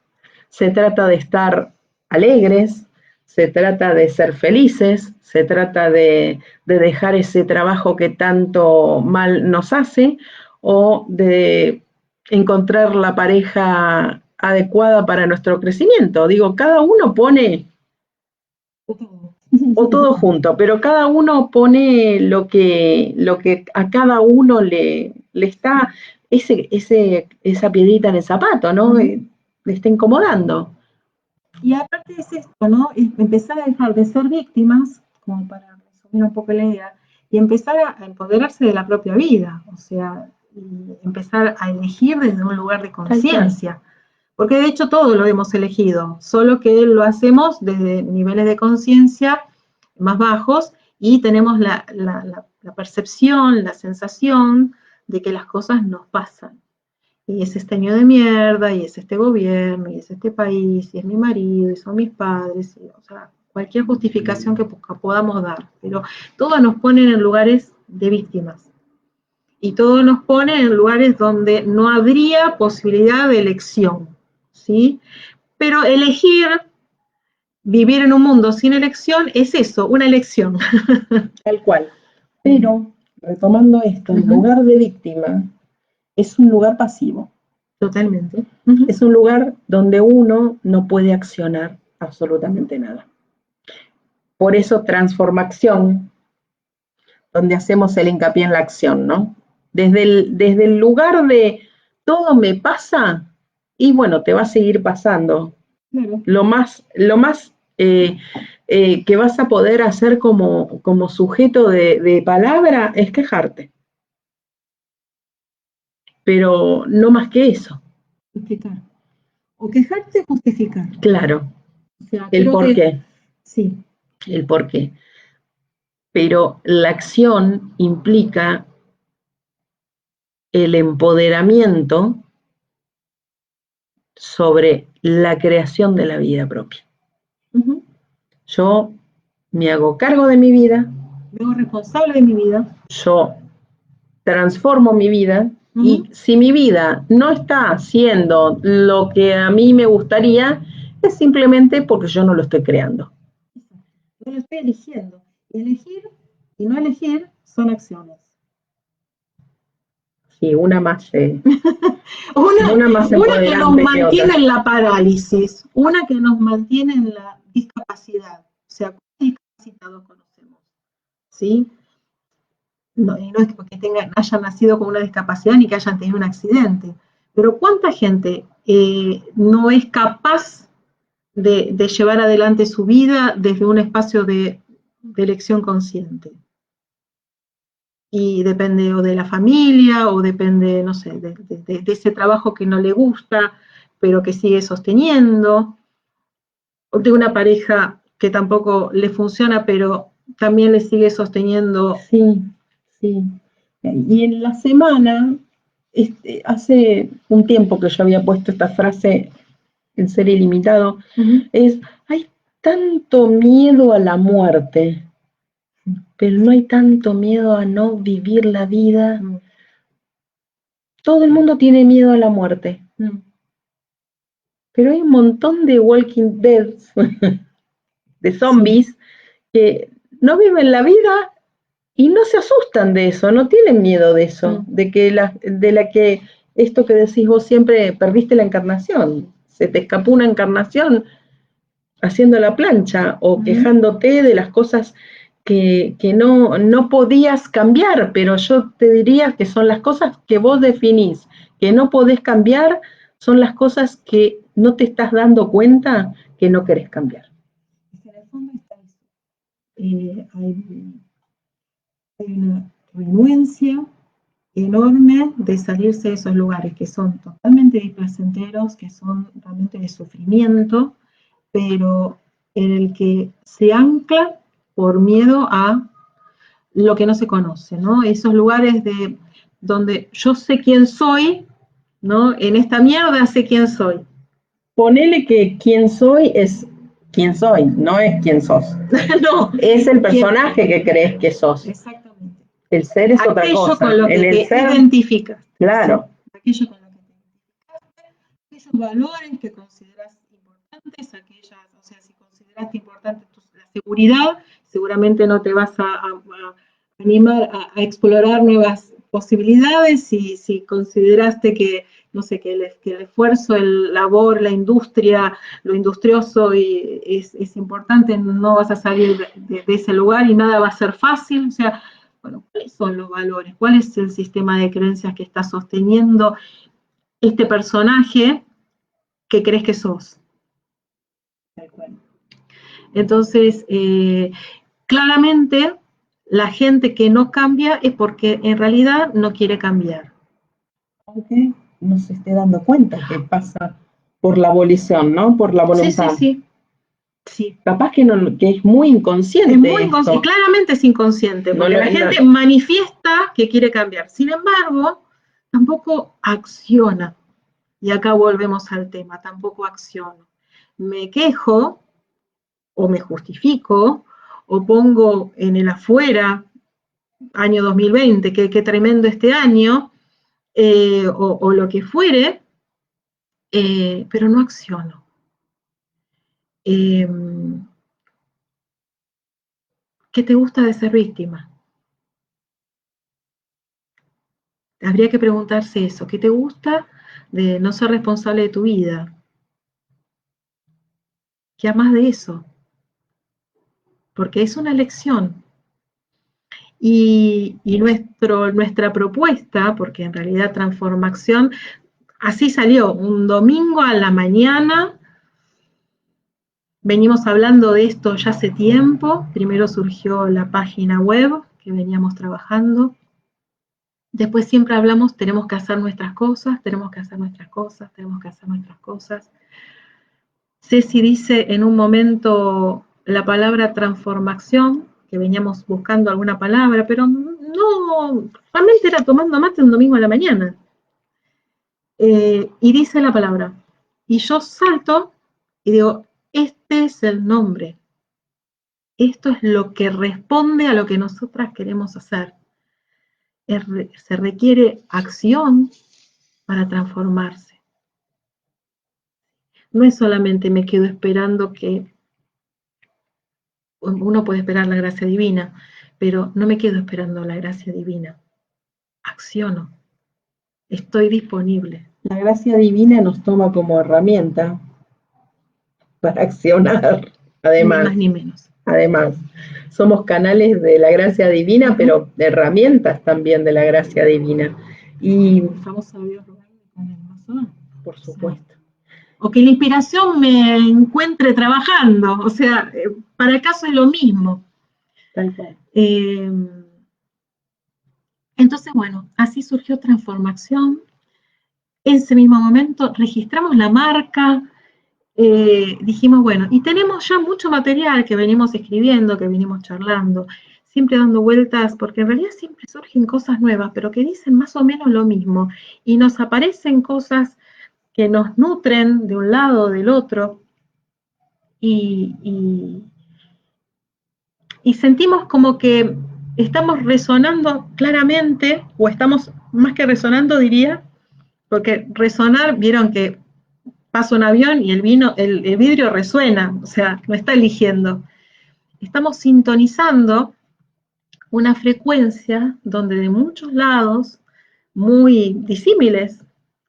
se trata de estar alegres, se trata de ser felices, se trata de dejar ese trabajo que tanto mal nos hace o de encontrar la pareja adecuada para nuestro crecimiento. Digo, cada uno pone, o todo junto, pero cada uno pone lo que a cada uno le está, esa piedrita en el zapato, ¿no? Le está incomodando. Y aparte es esto, ¿no? Empezar a dejar de ser víctimas, como para resumir un poco la idea, y empezar a empoderarse de la propia vida, o sea, y empezar a elegir desde un lugar de conciencia. Porque de hecho todo lo hemos elegido, solo que lo hacemos desde niveles de conciencia más bajos y tenemos la percepción, la sensación de que las cosas nos pasan. Y es este año de mierda, y es este gobierno, y es este país, y es mi marido, y son mis padres, y, o sea, cualquier justificación que podamos dar. Pero todo nos pone en lugares de víctimas. Y todo nos pone en lugares donde no habría posibilidad de elección, ¿sí? Pero elegir vivir en un mundo sin elección es eso, una elección. Tal cual. Pero, retomando esto, en lugar de víctima, es un lugar pasivo. Totalmente. Es un lugar donde uno no puede accionar absolutamente nada. Por eso transformación, donde hacemos el hincapié en la acción, ¿no? Desde el lugar de todo me pasa, y bueno, te va a seguir pasando. Claro. Lo más que vas a poder hacer como sujeto de palabra es quejarte. Pero no más que eso. Justificar. O quejarte, justificar. Claro. O sea, el por qué. Sí. El por qué. Pero la acción implica el empoderamiento sobre la creación de la vida propia. Yo me hago cargo de mi vida. Me hago responsable de mi vida. Yo transformo mi vida. Y si mi vida no está haciendo lo que a mí me gustaría, es simplemente porque yo no lo estoy creando. No lo estoy eligiendo. Elegir y no elegir son acciones. Sí, una más. una que nos mantiene en la parálisis, una que nos mantiene en la discapacidad. O sea, ¿cuántos discapacitados conocemos? ¿Sí? No, y no es porque hayan nacido con una discapacidad ni que hayan tenido un accidente, pero ¿cuánta gente no es capaz de llevar adelante su vida desde un espacio de elección consciente? Y depende o de la familia, o depende, no sé, de ese trabajo que no le gusta, pero que sigue sosteniendo, o de una pareja que tampoco le funciona, pero también le sigue sosteniendo. Sí, sí. Y en la semana, hace un tiempo que yo había puesto esta frase en Ser Ilimitado, hay tanto miedo a la muerte, pero no hay tanto miedo a no vivir la vida. Todo el mundo tiene miedo a la muerte. Pero hay un montón de Walking Dead, de zombies, que no viven la vida y no se asustan de eso, no tienen miedo de eso, de que esto que decís vos siempre, perdiste la encarnación, se te escapó una encarnación haciendo la plancha o quejándote de las cosas que no podías cambiar, pero yo te diría que son las cosas que vos definís, que no podés cambiar, son las cosas que no te estás dando cuenta que no querés cambiar. En el fondo está eso. Hay una renuencia enorme de salirse de esos lugares que son totalmente displacenteros, que son realmente de sufrimiento, pero en el que se ancla por miedo a lo que no se conoce, ¿no? Esos lugares de donde yo sé quién soy, ¿no? En esta mierda sé quién soy. Ponele que quién soy es quién soy, no es quién sos. No, es el personaje que crees que sos. Exactamente. El ser es otra Aquello cosa. con lo que En el te ser, identificas. claro. ¿Sí? Aquello con lo que te identificaste, aquellos valores que consideras importantes, o sea, si consideraste importante la seguridad, seguramente no te vas a animar a explorar nuevas posibilidades. Si consideraste que, no sé, que el esfuerzo, el labor, la industria, lo industrioso es importante, no vas a salir de ese lugar y nada va a ser fácil. O sea, bueno, ¿cuáles son los valores? ¿Cuál es el sistema de creencias que está sosteniendo este personaje que crees que sos? Entonces, claramente, la gente que no cambia es porque en realidad no quiere cambiar. Aunque no se esté dando cuenta que pasa por la abolición, ¿no? Por la voluntad. Sí. Capaz que, no, que es muy inconsciente. Es muy inconsciente, claramente es inconsciente, porque la gente manifiesta que quiere cambiar. Sin embargo, tampoco acciona. Y acá volvemos al tema, tampoco acciono. Me quejo, o me justifico, o pongo en el afuera, año 2020, qué tremendo este año, o lo que fuere, pero no acciono. ¿Qué te gusta de ser víctima? Habría que preguntarse eso. ¿Qué te gusta de no ser responsable de tu vida? ¿Qué amas de eso? Porque es una elección. Y nuestra propuesta, porque en realidad Transformación, así salió, un domingo a la mañana, venimos hablando de esto ya hace tiempo, primero surgió la página web que veníamos trabajando, después siempre hablamos, tenemos que hacer nuestras cosas, tenemos que hacer nuestras cosas, tenemos que hacer nuestras cosas. Ceci dice en un momento la palabra transformación, que veníamos buscando alguna palabra, pero no, realmente era tomando mate un domingo a la mañana. Y dice la palabra. Y yo salto y digo, este es el nombre. Esto es lo que responde a lo que nosotras queremos hacer. Se requiere acción para transformarse. No es solamente me quedo esperando que uno puede esperar la gracia divina, pero no me quedo esperando la gracia divina. Acciono. Estoy disponible. La gracia divina nos toma como herramienta para accionar, además. Ni más ni menos. Además, somos canales de la gracia divina, pero herramientas también de la gracia divina. Y vamos a Dios con el razón. Por supuesto. O que la inspiración me encuentre trabajando, o sea, para el caso es lo mismo. Tal cual. Entonces, bueno, así surgió Transformación. En ese mismo momento registramos la marca, dijimos, bueno, y tenemos ya mucho material que venimos escribiendo, que venimos charlando, siempre dando vueltas, porque en realidad siempre surgen cosas nuevas, pero que dicen más o menos lo mismo, y nos aparecen cosas que nos nutren de un lado o del otro, y sentimos como que estamos resonando claramente, o estamos más que resonando, diría, porque resonar, vieron que pasa un avión y el vidrio resuena, o sea, no está eligiendo. Estamos sintonizando una frecuencia donde de muchos lados, muy disímiles,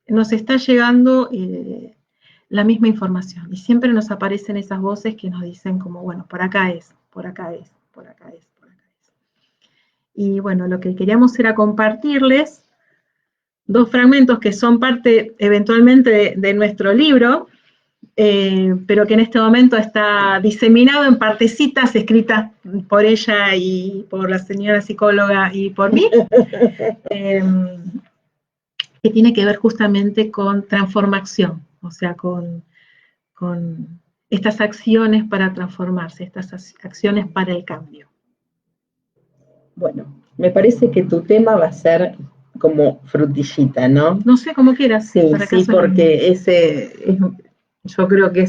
nos está llegando la misma información. Y siempre nos aparecen esas voces que nos dicen como, bueno, por acá es, por acá es, por acá es, por acá es. Y bueno, lo que queríamos era compartirles dos fragmentos que son parte eventualmente de nuestro libro, pero que en este momento está diseminado en partecitas escritas por ella y por la señora psicóloga y por mí, que tiene que ver justamente con transformación, o sea, con estas acciones para transformarse, estas acciones para el cambio. Bueno, me parece que tu tema va a ser como frutillita, ¿no? No sé, como quieras. Sí, sí, porque yo creo que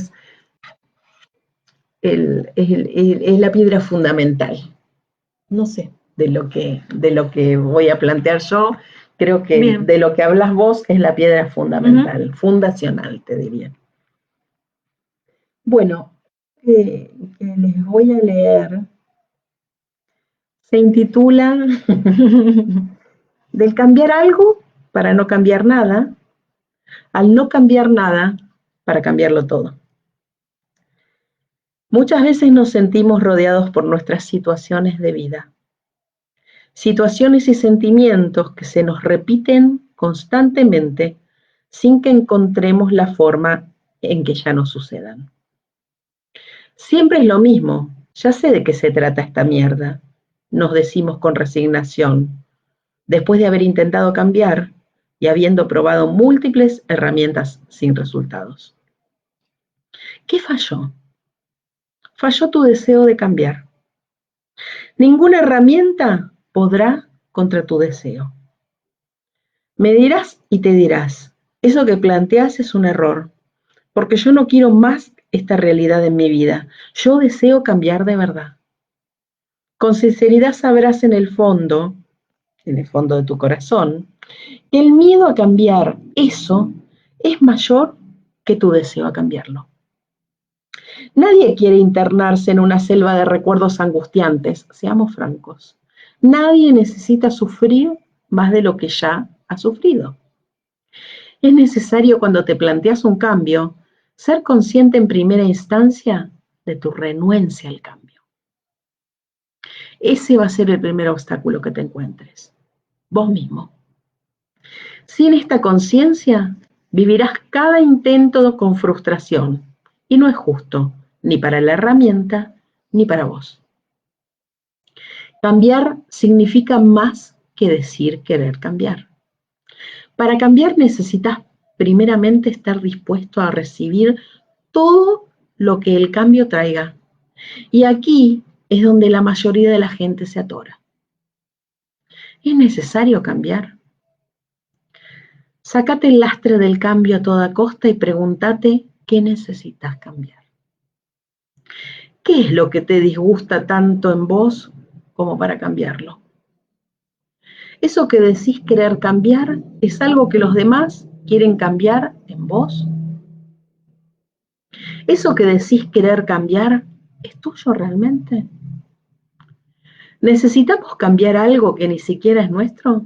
es la piedra fundamental. No sé, de lo que voy a plantear yo, creo que Bien. de lo que hablas vos es la piedra fundamental, fundacional, te diría. Bueno, que les voy a leer, se intitula Del cambiar algo para no cambiar nada, al no cambiar nada para cambiarlo todo. Muchas veces nos sentimos rodeados por nuestras situaciones de vida. Situaciones y sentimientos que se nos repiten constantemente sin que encontremos la forma en que ya no sucedan. Siempre es lo mismo, ya sé de qué se trata esta mierda, nos decimos con resignación, después de haber intentado cambiar y habiendo probado múltiples herramientas sin resultados. ¿Qué falló? Falló tu deseo de cambiar. Ninguna herramienta podrá contra tu deseo. Me dirás y te dirás, eso que planteas es un error, porque yo no quiero más esta realidad en mi vida. Yo deseo cambiar de verdad. Con sinceridad sabrás en el fondo de tu corazón, que el miedo a cambiar eso es mayor que tu deseo a cambiarlo. Nadie quiere internarse en una selva de recuerdos angustiantes, seamos francos. Nadie necesita sufrir más de lo que ya ha sufrido. Es necesario cuando te planteas un cambio, ser consciente en primera instancia de tu renuencia al cambio. Ese va a ser el primer obstáculo que te encuentres, vos mismo. Sin esta conciencia, vivirás cada intento con frustración, y no es justo, ni para la herramienta, ni para vos. Cambiar significa más que decir querer cambiar. Para cambiar necesitas primeramente estar dispuesto a recibir todo lo que el cambio traiga. Y aquí es donde la mayoría de la gente se atora. ¿Es necesario cambiar? Sácate el lastre del cambio a toda costa y pregúntate qué necesitas cambiar. ¿Qué es lo que te disgusta tanto en vos como para cambiarlo? ¿Eso que decís querer cambiar es algo que los demás quieren cambiar en vos? ¿Eso que decís querer cambiar es tuyo realmente? ¿Necesitamos cambiar algo que ni siquiera es nuestro?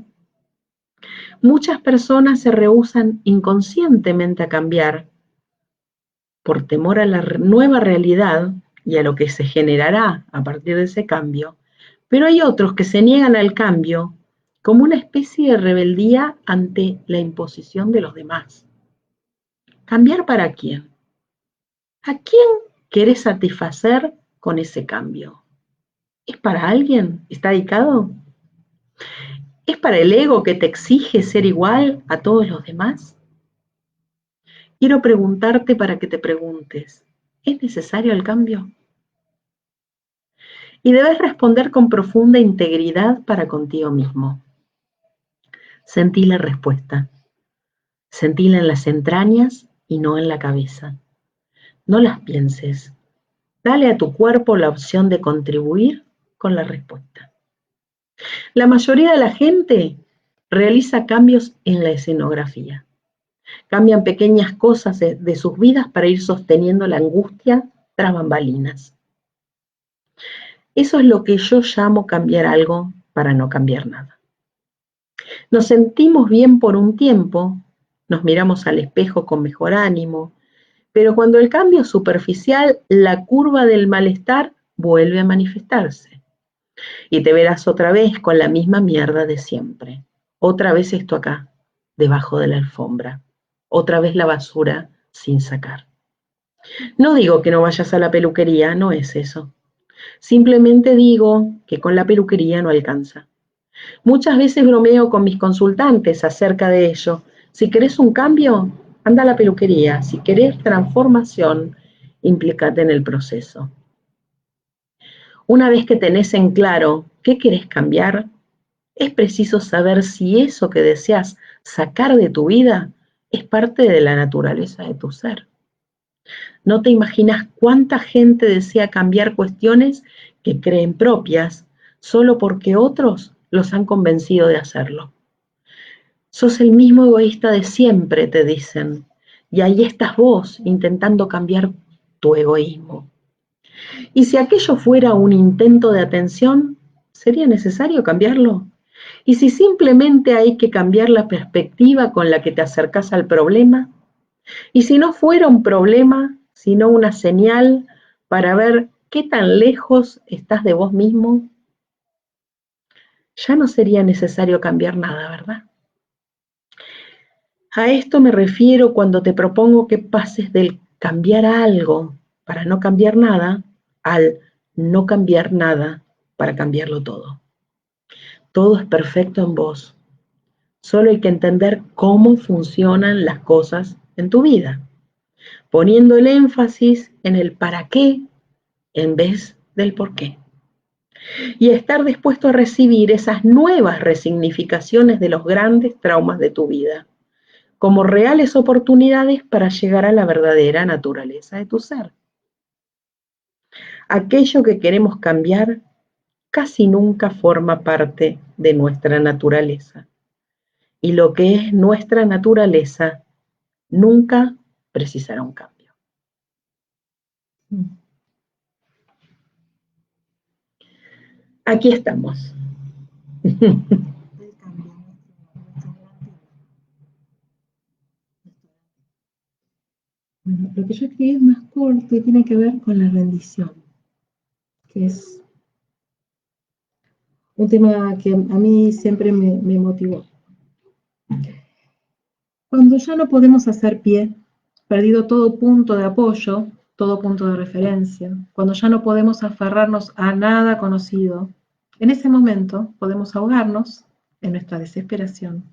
Muchas personas se rehúsan inconscientemente a cambiar por temor a la nueva realidad y a lo que se generará a partir de ese cambio, pero hay otros que se niegan al cambio como una especie de rebeldía ante la imposición de los demás. ¿Cambiar para quién? ¿A quién querés satisfacer con ese cambio? ¿Es para alguien? ¿Está dedicado? ¿Es para el ego que te exige ser igual a todos los demás? Quiero preguntarte para que te preguntes, ¿es necesario el cambio? Y debes responder con profunda integridad para contigo mismo. Sentí la respuesta. Sentíla en las entrañas y no en la cabeza. No las pienses. Dale a tu cuerpo la opción de contribuir con la respuesta. La mayoría de la gente realiza cambios en la escenografía. Cambian pequeñas cosas de sus vidas para ir sosteniendo la angustia tras bambalinas. Eso es lo que yo llamo cambiar algo para no cambiar nada. Nos sentimos bien por un tiempo, nos miramos al espejo con mejor ánimo, pero cuando el cambio es superficial, la curva del malestar vuelve a manifestarse. Y te verás otra vez con la misma mierda de siempre. Otra vez esto acá, debajo de la alfombra. Otra vez la basura sin sacar. No digo que no vayas a la peluquería, no es eso. Simplemente digo que con la peluquería no alcanza. Muchas veces bromeo con mis consultantes acerca de ello. Si querés un cambio, anda a la peluquería. Si querés transformación, implícate en el proceso. Una vez que tenés en claro qué querés cambiar, es preciso saber si eso que deseas sacar de tu vida es parte de la naturaleza de tu ser. No te imaginas cuánta gente desea cambiar cuestiones que creen propias solo porque otros los han convencido de hacerlo. Sos el mismo egoísta de siempre, te dicen, y ahí estás vos intentando cambiar tu egoísmo. Y si aquello fuera un intento de atención, ¿sería necesario cambiarlo? Y si simplemente hay que cambiar la perspectiva con la que te acercás al problema, y si no fuera un problema, sino una señal para ver qué tan lejos estás de vos mismo, ya no sería necesario cambiar nada, ¿verdad? A esto me refiero cuando te propongo que pases del cambiar algo para no cambiar nada al no cambiar nada para cambiarlo todo. Todo es perfecto en vos. Solo hay que entender cómo funcionan las cosas en tu vida, poniendo el énfasis en el para qué en vez del por qué. Y estar dispuesto a recibir esas nuevas resignificaciones de los grandes traumas de tu vida, como reales oportunidades para llegar a la verdadera naturaleza de tu ser. Aquello que queremos cambiar casi nunca forma parte de nuestra naturaleza. Y lo que es nuestra naturaleza nunca precisará un cambio. Aquí estamos. Bueno, lo que yo escribí es más corto y tiene que ver con la rendición, que es un tema que a mí siempre me motivó. Cuando ya no podemos hacer pie, perdido todo punto de apoyo, todo punto de referencia, cuando ya no podemos aferrarnos a nada conocido, en ese momento podemos ahogarnos en nuestra desesperación,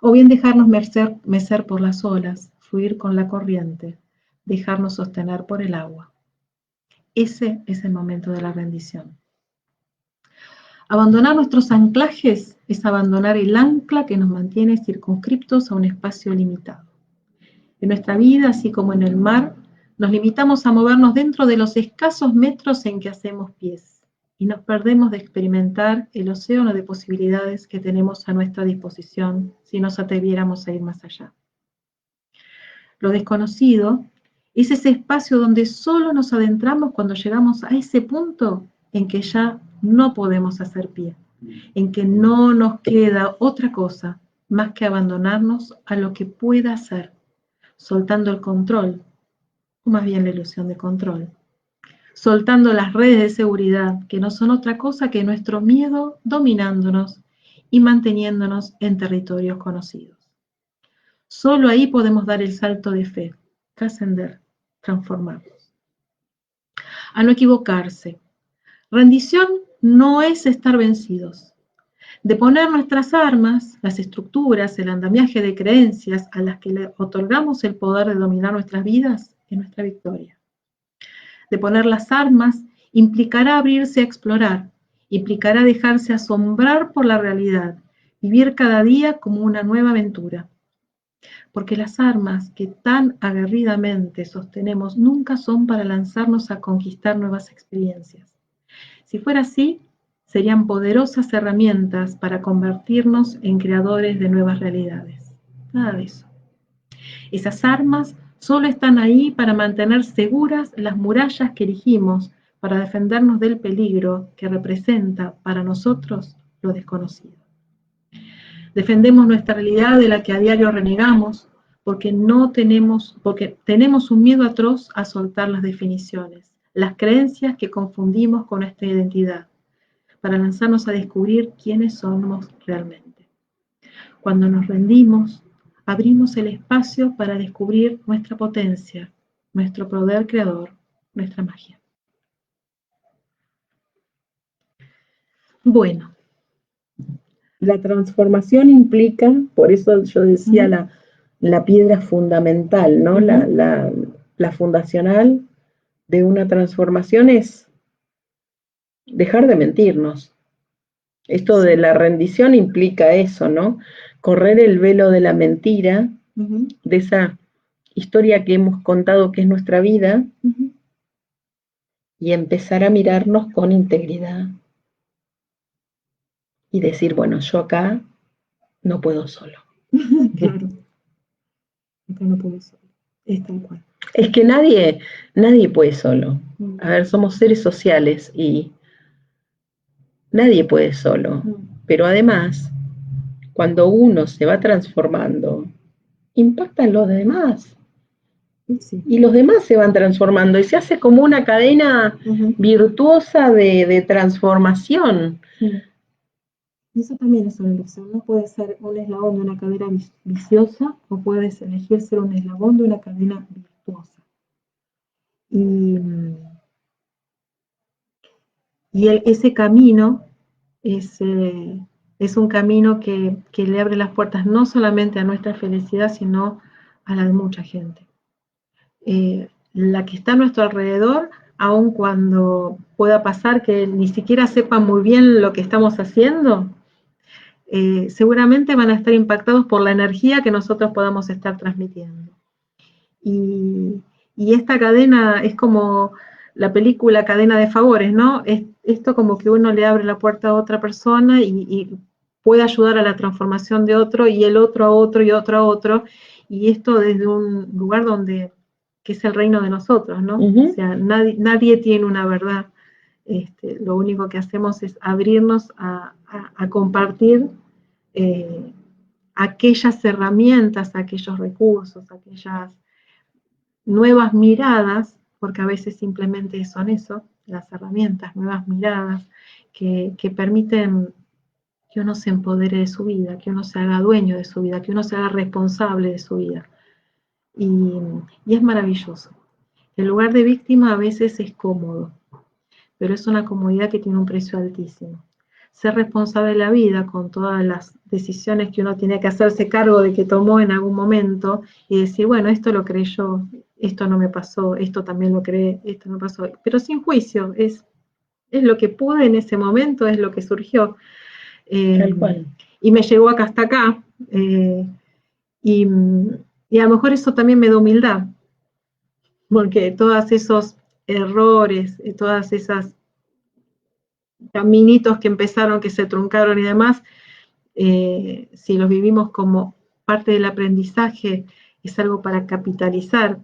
o bien dejarnos mecer por las olas, fluir con la corriente, dejarnos sostener por el agua. Ese es el momento de la rendición. Abandonar nuestros anclajes es abandonar el ancla que nos mantiene circunscriptos a un espacio limitado. En nuestra vida, así como en el mar, nos limitamos a movernos dentro de los escasos metros en que hacemos pies y nos perdemos de experimentar el océano de posibilidades que tenemos a nuestra disposición si nos atreviéramos a ir más allá. Lo desconocido es ese espacio donde solo nos adentramos cuando llegamos a ese punto en que ya no podemos hacer pie, en que no nos queda otra cosa más que abandonarnos a lo que pueda ser, soltando el control, o más bien la ilusión de control, soltando las redes de seguridad que no son otra cosa que nuestro miedo dominándonos y manteniéndonos en territorios conocidos. Solo ahí podemos dar el salto de fe, trascender, transformarnos. A no equivocarse. Rendición no es estar vencidos. Deponer nuestras armas, las estructuras, el andamiaje de creencias a las que le otorgamos el poder de dominar nuestras vidas, es nuestra victoria. Deponer las armas implicará abrirse a explorar, implicará dejarse asombrar por la realidad, vivir cada día como una nueva aventura. Porque las armas que tan aguerridamente sostenemos nunca son para lanzarnos a conquistar nuevas experiencias. Si fuera así, serían poderosas herramientas para convertirnos en creadores de nuevas realidades. Nada de eso. Esas armas solo están ahí para mantener seguras las murallas que erigimos para defendernos del peligro que representa para nosotros lo desconocido. Defendemos nuestra realidad de la que a diario renegamos porque tenemos un miedo atroz a soltar las definiciones, las creencias que confundimos con nuestra identidad, para lanzarnos a descubrir quiénes somos realmente. Cuando nos rendimos, abrimos el espacio para descubrir nuestra potencia, nuestro poder creador, nuestra magia. Bueno. La transformación implica, por eso yo decía la piedra fundamental, ¿no? La fundacional de una transformación es dejar de mentirnos. Esto de la rendición implica eso, ¿no? Correr el velo de la mentira, de esa historia que hemos contado que es nuestra vida, y empezar a mirarnos con integridad. Y decir, bueno, yo acá no puedo solo. Claro. Acá no puedo solo. Es tal cual. Es que nadie puede solo. A ver, somos seres sociales y nadie puede solo. Pero además, cuando uno se va transformando, impactan los demás. Sí. Y los demás se van transformando y se hace como una cadena virtuosa de transformación. Eso también es una elección, ¿no? Puede ser un eslabón de una cadena viciosa o puedes elegir ser un eslabón de una cadena virtuosa. Ese camino es un camino que le abre las puertas no solamente a nuestra felicidad, sino a la de mucha gente. La que está a nuestro alrededor, aun cuando pueda pasar que ni siquiera sepan muy bien lo que estamos haciendo, seguramente van a estar impactados por la energía que nosotros podamos estar transmitiendo. Y esta cadena es como la película Cadena de Favores, ¿no? Esto como que uno le abre la puerta a otra persona y puede ayudar a la transformación de otro, y el otro a otro, y otro a otro, y esto desde un lugar que es el reino de nosotros, ¿no? O sea, nadie tiene una verdad. Lo único que hacemos es abrirnos a compartir aquellas herramientas, aquellos recursos, aquellas nuevas miradas, porque a veces simplemente son eso, las herramientas, nuevas miradas que permiten que uno se empodere de su vida, que uno se haga dueño de su vida, que uno se haga responsable de su vida. Y es maravilloso. El lugar de víctima a veces es cómodo, pero es una comodidad que tiene un precio altísimo. Ser responsable de la vida con todas las decisiones que uno tiene que hacerse cargo de que tomó en algún momento y decir, bueno, esto lo creé yo, esto no me pasó, esto también lo creé, esto no pasó, pero sin juicio, es lo que pude en ese momento, es lo que surgió. Tal cual. Y me llegó hasta acá, y a lo mejor eso también me da humildad, porque todos esos errores, todas esas caminitos que empezaron, que se truncaron y demás, si los vivimos como parte del aprendizaje, es algo para capitalizar.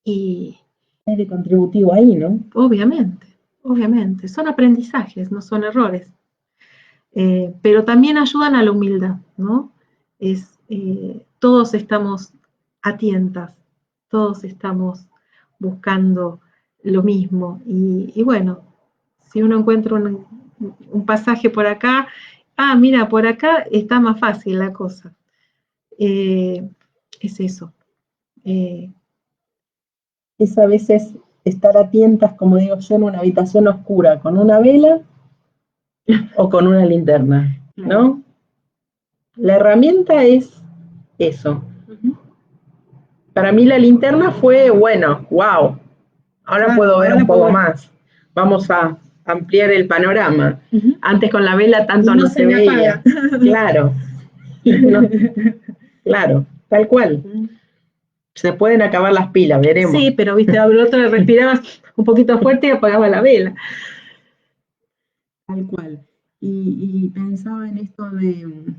Y es de contributivo ahí, ¿no? Obviamente. Son aprendizajes, no son errores. Pero también ayudan a la humildad, ¿no? Todos estamos a tientas, todos estamos buscando lo mismo. Y bueno, si uno encuentra un pasaje por acá, mira, por acá está más fácil la cosa. Es eso. Es a veces estar a tientas, como digo yo, en una habitación oscura, con una vela o con una linterna, ¿no? La herramienta es eso. Para mí la linterna fue, bueno, wow, ahora puedo ver un poco más. Vamos a ampliar el panorama. Antes con la vela tanto no se veía. Claro. Claro, tal cual. Se pueden acabar las pilas, veremos. Sí, pero viste, al otro respirabas un poquito fuerte y apagaba la vela. Tal cual. Y pensaba en esto de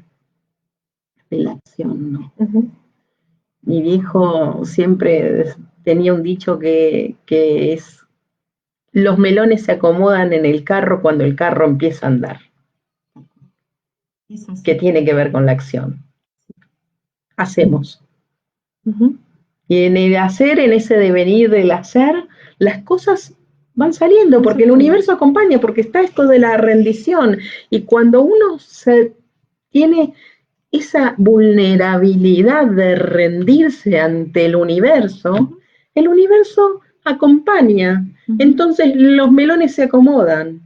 la acción, ¿no? Mi viejo siempre tenía un dicho que es: los melones se acomodan en el carro cuando el carro empieza a andar. Que tiene que ver con la acción. Hacemos. Y en el hacer, en ese devenir del hacer, las cosas van saliendo, porque el universo acompaña, porque está esto de la rendición. Y cuando uno tiene esa vulnerabilidad de rendirse ante el universo, el universo acompaña. Entonces los melones se acomodan.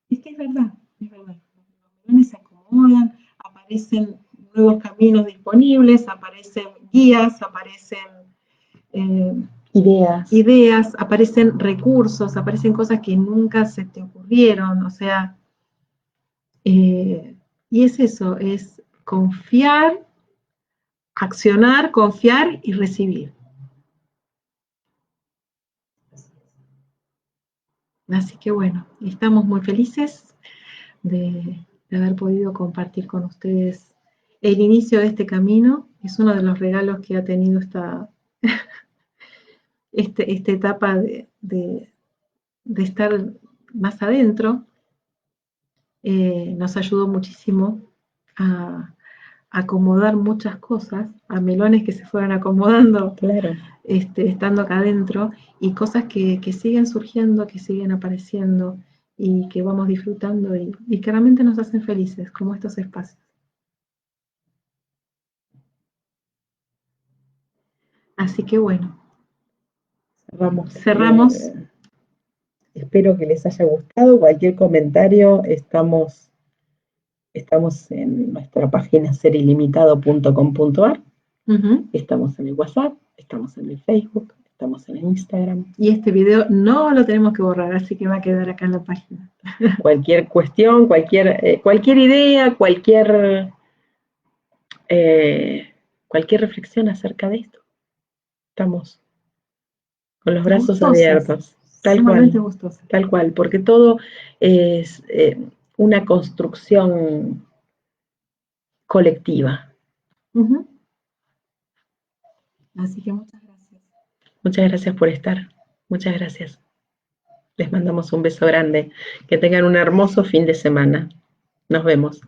Es que es verdad, es verdad. Los melones se acomodan, aparecen nuevos caminos disponibles, aparecen guías, aparecen ideas, aparecen recursos, aparecen cosas que nunca se te ocurrieron, o sea, y es eso, es confiar, accionar, confiar y recibir. Así que bueno, estamos muy felices de haber podido compartir con ustedes el inicio de este camino. Es uno de los regalos que ha tenido esta etapa de estar más adentro. Nos ayudó muchísimo a acomodar muchas cosas, a melones que se fueron acomodando, claro, estando acá adentro, y cosas que siguen surgiendo, que siguen apareciendo, y que vamos disfrutando, y que realmente nos hacen felices, como estos espacios. Así que bueno, cerramos. Espero que les haya gustado. Cualquier comentario, estamos en nuestra página serilimitado.com.ar. Estamos en el WhatsApp, estamos en el Facebook, estamos en el Instagram. Y este video no lo tenemos que borrar, así que va a quedar acá en la página. Cualquier cuestión, cualquier idea, cualquier reflexión acerca de esto. Estamos con los brazos abiertos. Tal cual, porque todo es una construcción colectiva. Así que muchas gracias. Muchas gracias por estar. Muchas gracias. Les mandamos un beso grande. Que tengan un hermoso fin de semana. Nos vemos.